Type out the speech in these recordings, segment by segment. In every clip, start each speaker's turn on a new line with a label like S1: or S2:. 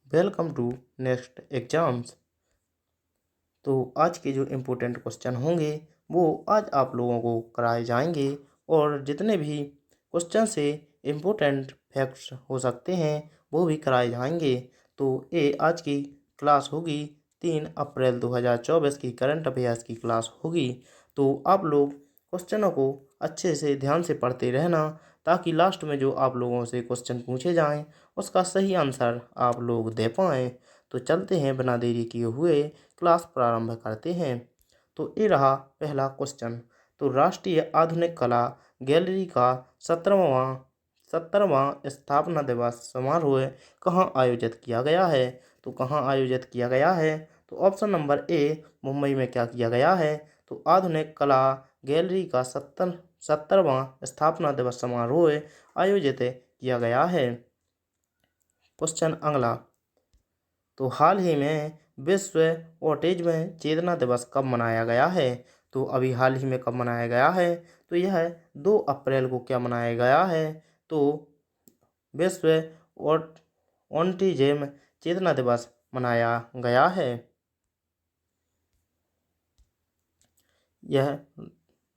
S1: Welcome to next exams. तो आज के जो इम्पोर्टेंट क्वेश्चन होंगे वो आज आप लोगों को कराए जाएंगे और जितने भी क्वेश्चन से इम्पोर्टेंट फैक्ट्स हो सकते हैं वो भी कराए जाएंगे। तो ये आज की क्लास होगी 3 अप्रैल 2024 की करंट अफेयर्स की क्लास होगी। तो आप लोग क्वेश्चनों को अच्छे से ध्यान से पढ़ते रहना ताकि लास्ट में जो आप लोगों से क्वेश्चन पूछे जाएं उसका सही आंसर आप लोग दे पाएँ। तो चलते हैं बिना देरी किए हुए क्लास प्रारंभ करते हैं। तो ये रहा पहला क्वेश्चन। तो राष्ट्रीय आधुनिक कला गैलरी का 70वां स्थापना दिवस समारोह कहाँ आयोजित किया गया है? तो कहाँ आयोजित किया गया है? तो ऑप्शन नंबर ए मुंबई में क्या किया गया है? तो आधुनिक कला गैलरी का 70वां स्थापना दिवस समारोह आयोजित किया गया है। क्वेश्चन अगला। तो हाल ही में विश्व ऑटिज्म चेतना दिवस कब मनाया गया है? तो अभी हाल ही में कब मनाया गया है? तो यह 2 अप्रैल को क्या मनाया गया है? तो विश्व ऑटिज्म चेतना दिवस मनाया गया है। यह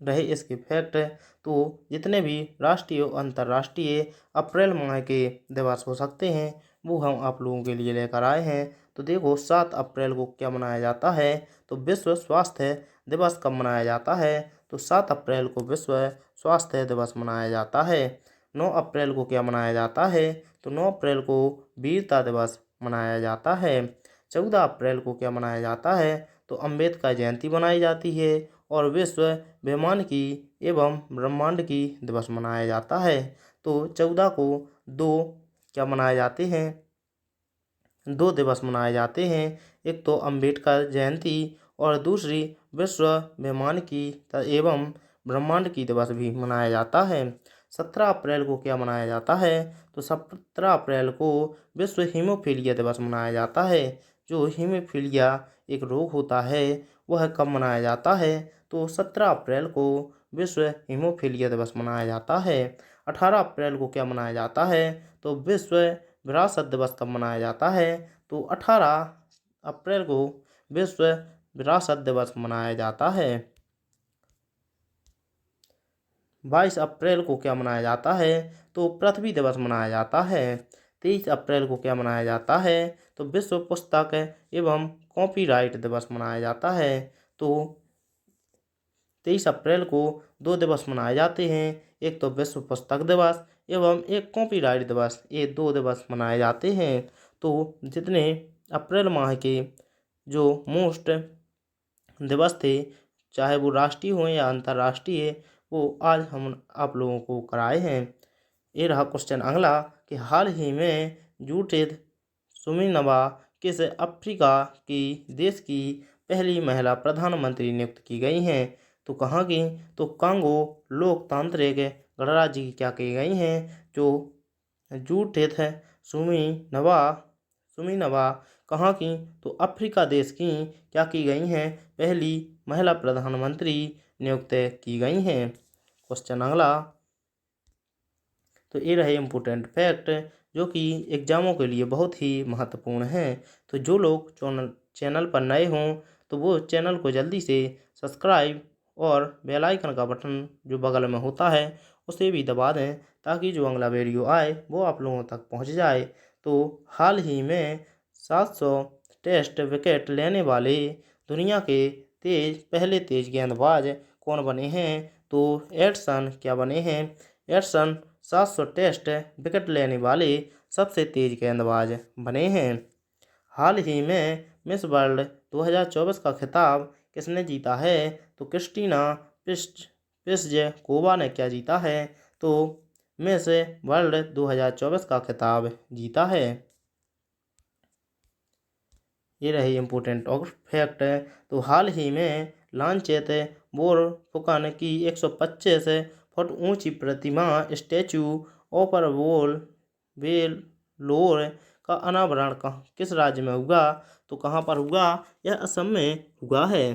S1: रहे इसके फैक्ट। तो जितने भी राष्ट्रीय और अंतर्राष्ट्रीय अप्रैल माह के दिवस हो सकते हैं वो हम आप लोगों के लिए लेकर आए हैं। तो देखो 7 अप्रैल को क्या मनाया जाता है? तो विश्व स्वास्थ्य दिवस कब मनाया जाता है? तो 7 अप्रैल को विश्व स्वास्थ्य दिवस मनाया जाता है। 9 अप्रैल को क्या मनाया जाता है? तो 9 अप्रैल को वीरता दिवस मनाया जाता है। 14 अप्रैल को क्या मनाया जाता है? तो अम्बेडकर जयंती मनाई जाती है और विश्व वैमानिकी एवं ब्रह्मांड की दिवस मनाया जाता है। तो 14 को 2 क्या मनाए जाते हैं? 2 दिवस मनाए जाते हैं। एक तो अम्बेडकर जयंती और दूसरी विश्व वैमानिकी एवं ब्रह्मांड की दिवस भी मनाया जाता है। 17 अप्रैल को क्या मनाया जाता है? तो 17 अप्रैल को विश्व हीमोफीलिया दिवस मनाया जाता है। जो हीमोफीलिया एक रोग होता है वह कब मनाया जाता है? तो 17 अप्रैल को विश्व हीमोफीलिया दिवस मनाया जाता है। 18 अप्रैल को क्या मनाया जाता है? तो विश्व विरासत दिवस कब मनाया जाता है? तो 18 अप्रैल को विश्व विरासत दिवस मनाया जाता है। 22 अप्रैल को क्या मनाया जाता है? तो पृथ्वी दिवस मनाया जाता है। 23 अप्रैल को क्या मनाया जाता है? तो विश्व पुस्तक एवं कॉपीराइट दिवस मनाया जाता है। तो 23 अप्रैल को 2 दिवस मनाए जाते हैं। एक तो विश्व पुस्तक दिवस एवं एक कॉपीराइट दिवस, ये 2 दिवस मनाए जाते हैं। तो जितने अप्रैल माह के जो मोस्ट दिवस थे चाहे वो राष्ट्रीय हो या अंतर्राष्ट्रीय वो आज हम आप लोगों को कराए हैं। ये रहा क्वेश्चन अगला कि हाल ही में जूडिथ सुमिनवा किस अफ्रीका की देश की पहली महिला प्रधानमंत्री नियुक्त की गई हैं? तो कहाँ की? तो कांगो लोकतांत्रिक गणराज्य की क्या की गई हैं? जो जूडिथ सुमिनवा सुमिनवा कहाँ की? तो अफ्रीका देश की क्या की गई हैं? पहली महिला प्रधानमंत्री नियुक्त की गई हैं। क्वेश्चन अगला। तो ये रहे इम्पोर्टेंट फैक्ट जो कि एग्जामों के लिए बहुत ही महत्वपूर्ण हैं। तो जो लोग चैनल पर नए हों तो वो चैनल को जल्दी से सब्सक्राइब और बेल आइकन का बटन जो बगल में होता है उसे भी दबा दें ताकि जो अगला वीडियो आए वो आप लोगों तक पहुंच जाए। तो हाल ही में 700 टेस्ट विकेट लेने वाले दुनिया के पहले तेज गेंदबाज कौन बने हैं? तो एडसन क्या बने हैं? एडसन 700 टेस्ट विकेट लेने वाले सबसे तेज गेंदबाज बने हैं। हाल ही में मिस वर्ल्ड 2024 का खिताब किसने जीता है? तो क्रिस्टीना प्लिसकोवा ने क्या जीता है? तो मिस वर्ल्ड 2024 का खिताब जीता है। ये रही इम्पोर्टेंट और फैक्ट। तो हाल ही में लांचेत बोरफुकन की 125 फुट ऊंची प्रतिमा स्टैचू ऑफ वेलोर का अनावरण किस राज्य में हुआ? तो कहाँ पर हुआ? यह असम में हुआ है।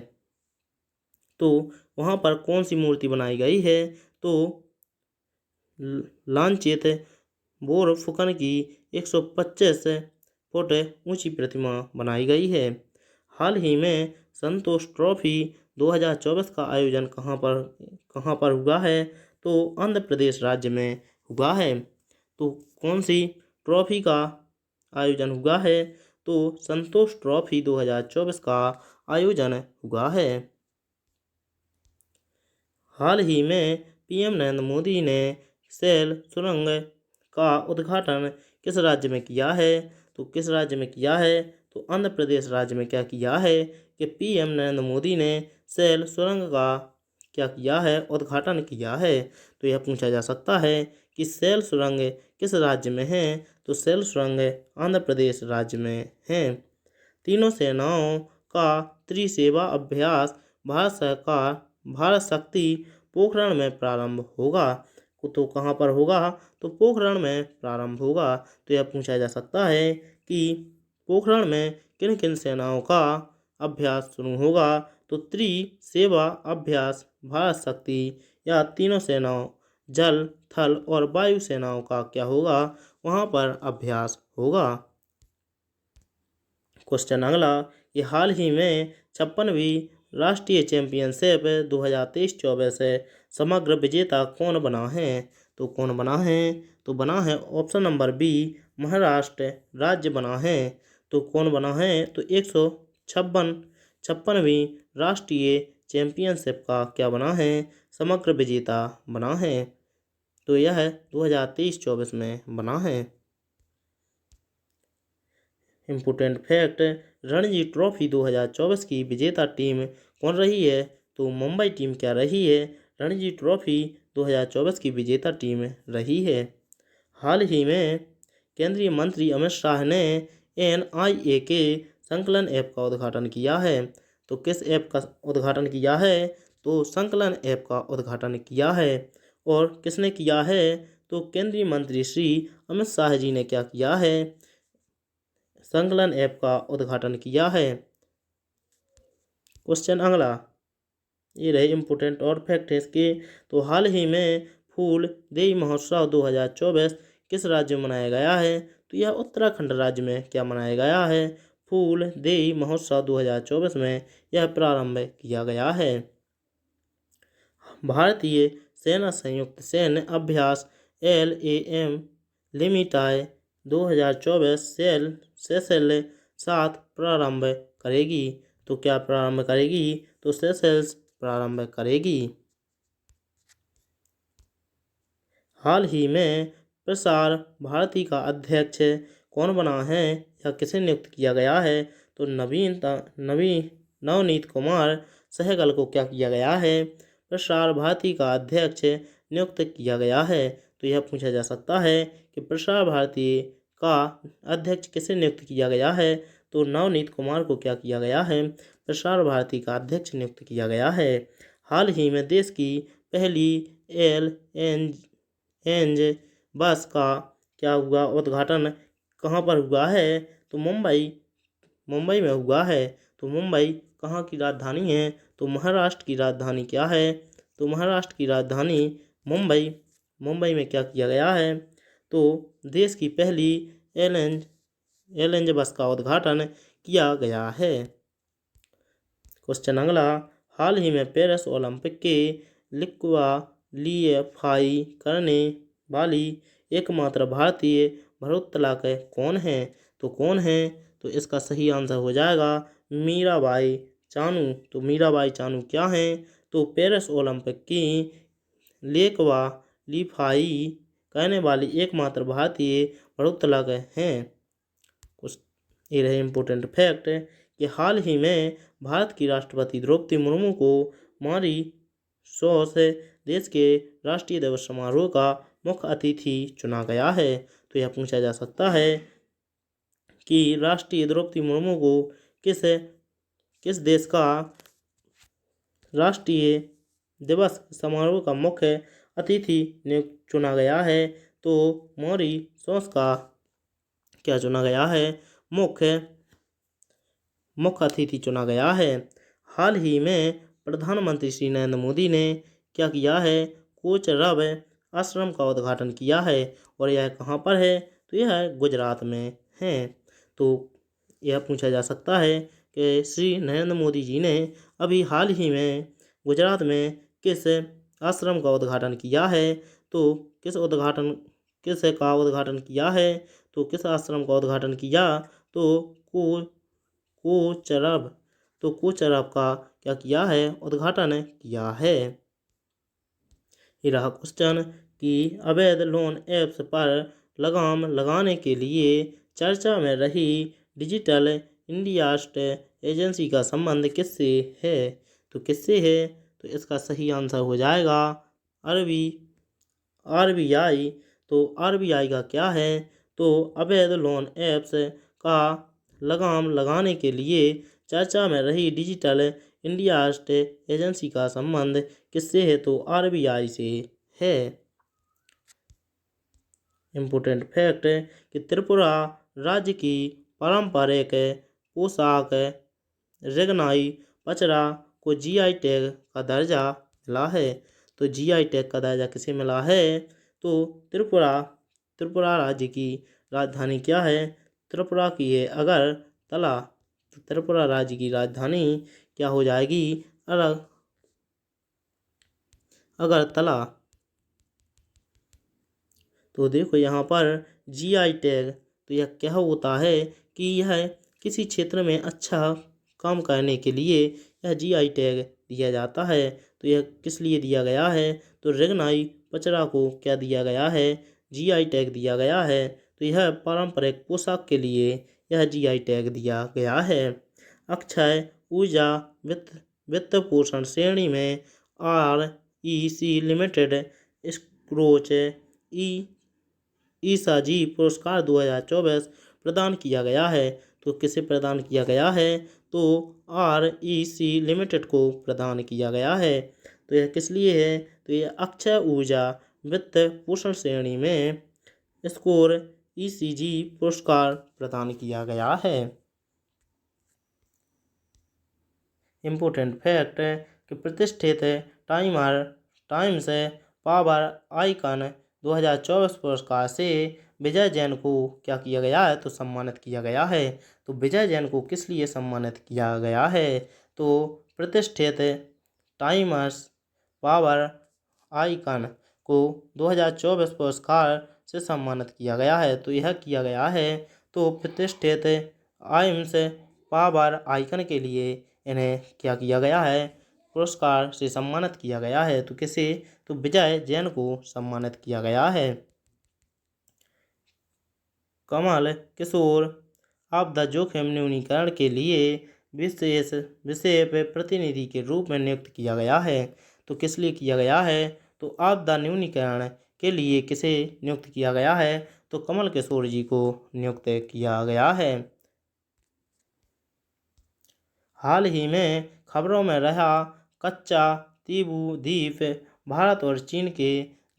S1: तो वहाँ पर कौन सी मूर्ति बनाई गई है? तो लांचेत बोरफुकन की 125 फुट ऊंची प्रतिमा बनाई गई है। हाल ही में संतोष ट्रॉफी 2024 का आयोजन कहाँ पर हुआ है? तो आंध्र प्रदेश राज्य में हुआ है। तो कौन सी ट्रॉफी का आयोजन हुआ है? तो संतोष ट्रॉफी 2024 का आयोजन हुआ है। हाल ही में पीएम नरेंद्र मोदी ने सेल सुरंग का उद्घाटन किस राज्य में किया है? तो किस राज्य में किया है? तो आंध्र प्रदेश राज्य में क्या किया है कि पीएम नरेंद्र मोदी ने सेल सुरंग का क्या किया है? उद्घाटन किया है। तो यह पूछा जा सकता है कि सेल सुरंग किस राज्य में है? तो सेल सुरंग आंध्र प्रदेश राज्य में है। तीनों सेनाओं का त्रिसेवा अभ्यास भारत शक्ति पोखरण में प्रारंभ होगा। तो कहाँ पर होगा? तो पोखरण में प्रारंभ होगा। तो यह पूछा जा सकता है कि पोखरण में किन किन सेनाओं का अभ्यास शुरू होगा? तो त्रिसेवा अभ्यास भारत शक्ति या तीनों सेनाओं जल, थल और वायु सेनाओं का क्या होगा? वहाँ पर अभ्यास होगा। क्वेश्चन अगला, ये हाल ही में 56वीं राष्ट्रीय चैंपियनशिप 2023-24 समग्र विजेता कौन बना है? तो कौन बना है? तो बना है ऑप्शन नंबर बी, महाराष्ट्र राज्य बना है। तो कौन बना है? तो 156वीं राष्ट्रीय चैंपियनशिप का क्या बना है? समग्र विजेता बना है। तो यह 2023-24 में बना है। इम्पोर्टेंट फैक्ट, रणजी ट्रॉफी 2024 की विजेता टीम कौन रही है? तो मुंबई टीम क्या रही है? रणजी ट्रॉफी 2024 की विजेता टीम रही है। हाल ही में केंद्रीय मंत्री अमित शाह ने NIA के संकलन ऐप का उद्घाटन किया है। तो किस ऐप का उद्घाटन किया है? तो संकलन ऐप का उद्घाटन किया है। और किसने किया है? तो केंद्रीय मंत्री श्री अमित शाह जी ने क्या किया है? संकलन ऐप का उद्घाटन किया है। क्वेश्चन अगला, ये रहे इम्पोर्टेंट और फैक्ट है इसके। तो हाल ही में फूल देई महोत्सव 2024 किस राज्य में मनाया गया है? तो यह उत्तराखंड राज्य में क्या मनाया गया है? फूल देई महोत्सव 2024 में यह प्रारंभ किया गया है। भारतीय सेना संयुक्त सैन्य अभ्यास LAM लिमिटाई 2024 सेशेल्स 7 प्रारंभ करेगी। तो क्या प्रारंभ करेगी? तो सेशेल्स प्रारंभ करेगी। हाल ही में प्रसार भारती का अध्यक्ष कौन बना है या किसे नियुक्त किया गया है? तो नवनीत कुमार सहगल को क्या किया गया है? प्रसार भारती का अध्यक्ष नियुक्त किया गया है। तो यह पूछा जा सकता है कि प्रसार भारती का अध्यक्ष किसे नियुक्त किया गया है? तो नवनीत कुमार को क्या किया गया है? प्रसार भारती का अध्यक्ष नियुक्त किया गया है। हाल ही में देश की पहली LNG बस का क्या हुआ? उद्घाटन कहाँ पर हुआ है? तो मुंबई में हुआ है। तो मुंबई कहाँ की राजधानी है? तो महाराष्ट्र की राजधानी क्या है? तो महाराष्ट्र की राजधानी मुंबई में क्या किया गया है? तो देश की पहली LNG बस का उद्घाटन किया गया है। क्वेश्चन अगला, हाल ही में पेरिस ओलंपिक के क्वालीफाई करने वाली एकमात्र भारतीय भारोत्तोलक कौन है? तो कौन है? तो इसका सही आंसर हो जाएगा मीराबाई चानू। तो मीराबाई चानू क्या है? तो पेरिस ओलंपिक की क्वालीफाई करने वाली एकमात्र भारतीय भारोत्तोलक हैं। कुछ ये रहे इम्पोर्टेंट फैक्ट कि हाल ही में भारत की राष्ट्रपति द्रौपदी मुर्मू को मॉरीशस देश के राष्ट्रीय दिवस समारोह का मुख्य अतिथि चुना गया है। तो यह पूछा जा सकता है कि राष्ट्रीय द्रौपदी मुर्मू को किस देश का राष्ट्रीय दिवस समारोह का मुख्य अतिथि चुना गया है? तो मॉरीशस का क्या चुना गया है? मुख्य अतिथि चुना गया है। हाल ही में प्रधानमंत्री श्री नरेंद्र मोदी ने क्या किया है? कोचरब आश्रम का उद्घाटन किया है। और यह कहाँ पर है? तो यह गुजरात में है। तो यह पूछा जा सकता है कि श्री नरेंद्र मोदी जी ने अभी हाल ही में गुजरात में किस आश्रम का उद्घाटन किया है। तो किस का उद्घाटन किया है, तो किस आश्रम का उद्घाटन किया, तो कोचरब कोचरब का क्या किया है, उद्घाटन किया है। ये रहा क्वेश्चन कि अवैध लोन ऐप्स पर लगाम लगाने के लिए चर्चा में रही डिजिटल इंडिया एजेंसी का संबंध किससे है। तो किससे है, तो इसका सही आंसर हो जाएगा आरबीआई। तो आरबीआई का क्या है, तो अवैध लोन ऐप्स का लगाम लगाने के लिए चर्चा में रही डिजिटल इंडिया एजेंसी का संबंध किससे है, तो आरबीआई से है। इम्पोर्टेंट फैक्ट कि त्रिपुरा राज्य की पारंपरिक पोशाक रेगनाई पचरा को जीआई टैग का दर्जा मिला है। तो जीआई टैग का दर्जा किसे मिला है, तो त्रिपुरा राज्य की राजधानी क्या है, त्रिपुरा की है अगरतला। तो त्रिपुरा राज्य की राजधानी क्या हो जाएगी, अगरतला। तो देखो यहाँ पर जीआई टैग, तो यह क्या होता है कि यह किसी क्षेत्र में अच्छा काम करने के लिए यह जीआई टैग दिया जाता है। तो यह किस लिए दिया गया है, तो रेगनाई पचरा को क्या दिया गया है, जीआई टैग दिया गया है। तो यह पारंपरिक पोशाक के लिए यह जीआई टैग दिया गया है। अक्षय ऊर्जा वित्त पोषण श्रेणी में REC लिमिटेड स्क्रोच ईसाजी पुरस्कार 2024 प्रदान किया गया है। तो किसे प्रदान किया गया है, तो REC लिमिटेड को प्रदान किया गया है। तो यह किस लिए है, तो यह अक्षय ऊर्जा वित्त पोषण श्रेणी में स्कोर ECG पुरस्कार प्रदान किया गया है। इम्पोर्टेंट फैक्ट कि प्रतिष्ठित टाइम्स पावर आइकन 2024 पुरस्कार से विजय जैन को क्या किया गया है, तो सम्मानित किया गया है। तो विजय जैन को किस लिए सम्मानित किया गया है, तो प्रतिष्ठित टाइम्स पावर आइकन को 2024 पुरस्कार से सम्मानित किया गया है। तो यह किया गया है, तो प्रतिष्ठित टाइम्स पावर आइकन के लिए इन्हें क्या किया गया है, पुरस्कार से सम्मानित किया गया है। तो किसे, तो विजय जैन को सम्मानित किया गया है। कमल किशोर आपदा जोखिम न्यूनीकरण के लिए विशेष प्रतिनिधि के रूप में नियुक्त किया गया है। तो किस लिए किया गया है, तो आपदा न्यूनीकरण के लिए किसे नियुक्त किया गया है, तो कमल किशोर जी को नियुक्त किया गया है। हाल ही में खबरों में रहा कच्चा तीबू द्वीप भारत और चीन के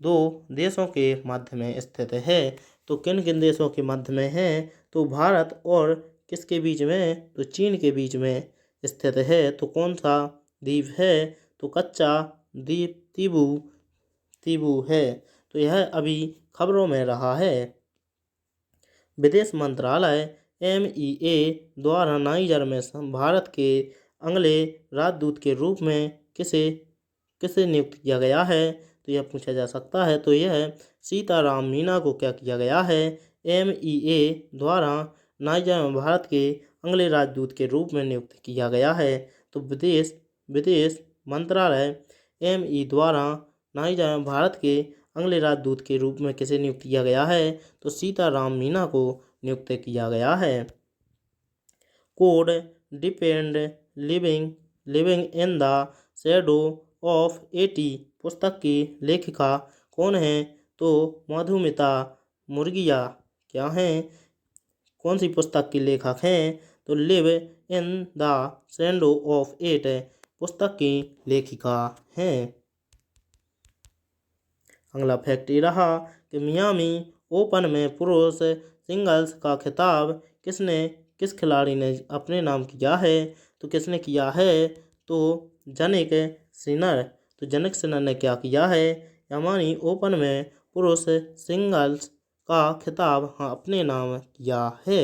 S1: दो देशों के मध्य में स्थित है। तो किन किन देशों के मध्य में है, तो भारत और किसके बीच में, तो चीन के बीच में स्थित है। तो कौन सा द्वीप है, तो कच्चा द्वीप तीबू है। तो यह अभी खबरों में रहा है। विदेश मंत्रालय MEA द्वारा नाइजर में भारत के अगले राजदूत के रूप में किसे नियुक्त किया गया है, तो यह पूछा जा सकता है। तो यह सीताराम मीना को क्या किया गया है, MEA द्वारा नाइजर में भारत के अगले राजदूत के रूप में नियुक्त किया गया है। तो विदेश मंत्रालय ME द्वारा नाइजर में भारत के अगले राजदूत के रूप में किसे नियुक्त किया गया है, तो सीताराम मीना को नियुक्त किया गया है। Code depend living in the shadow of 80 पुस्तक की लेखिका कौन है, तो मधुमिता मुर्गिया क्या हैं, कौन सी पुस्तक की लेखक हैं, तो live in the shadow of 8 पुस्तक की लेखिका हैं। अगला फैक्ट ये रहा कि मियामी ओपन में पुरुष सिंगल्स का खिताब किस खिलाड़ी ने अपने नाम किया है, तो किसने किया है, तो जनिक सिनर। तो जनिक सिनर ने क्या किया है, मियामी ओपन में पुरुष सिंगल्स का खिताब अपने नाम किया है।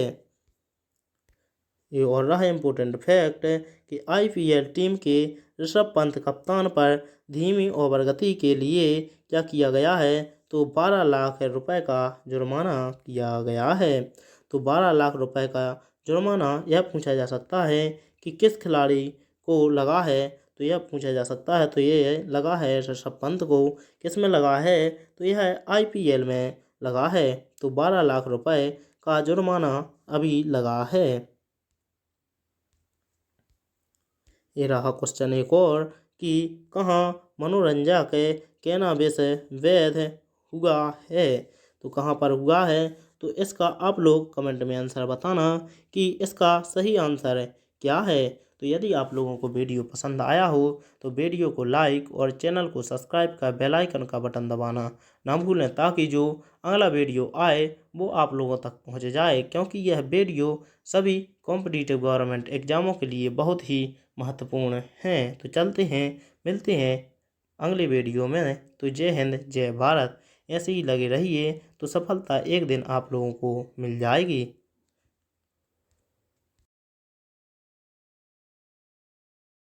S1: ये और रहा इम्पोर्टेंट फैक्ट कि आईपीएल टीम के ऋषभ पंत कप्तान पर धीमी ओवर गति के लिए क्या किया गया है, तो 12 लाख रुपए का जुर्माना किया गया है। तो 12 लाख रुपए का जुर्माना यह पूछा जा सकता है कि किस खिलाड़ी को लगा है, तो यह पूछा जा सकता है। तो ये लगा है ऋषभ पंत को। किस में लगा है, तो यह आईपीएल में लगा है। तो 12 लाख रुपए का जुर्माना अभी लगा है। ये रहा क्वेश्चन एक और कि कहाँ मनोरंजक कैनाबिस वैध हुआ है, तो कहाँ पर हुआ है, तो इसका आप लोग कमेंट में आंसर बताना कि इसका सही आंसर क्या है। तो यदि आप लोगों को वीडियो पसंद आया हो तो वीडियो को लाइक और चैनल को सब्सक्राइब का बेल आइकन का बटन दबाना ना भूलें, ताकि जो अगला वीडियो आए वो आप लोगों तक पहुंच जाए, क्योंकि यह वीडियो सभी कॉम्पिटिटिव गवर्नमेंट एग्जामों के लिए बहुत ही महत्वपूर्ण हैं। तो चलते हैं, मिलते हैं अगले वीडियो में। तो जय हिंद, जय भारत। ऐसे ही लगे रहिए तो सफलता एक दिन आप लोगों को मिल जाएगी।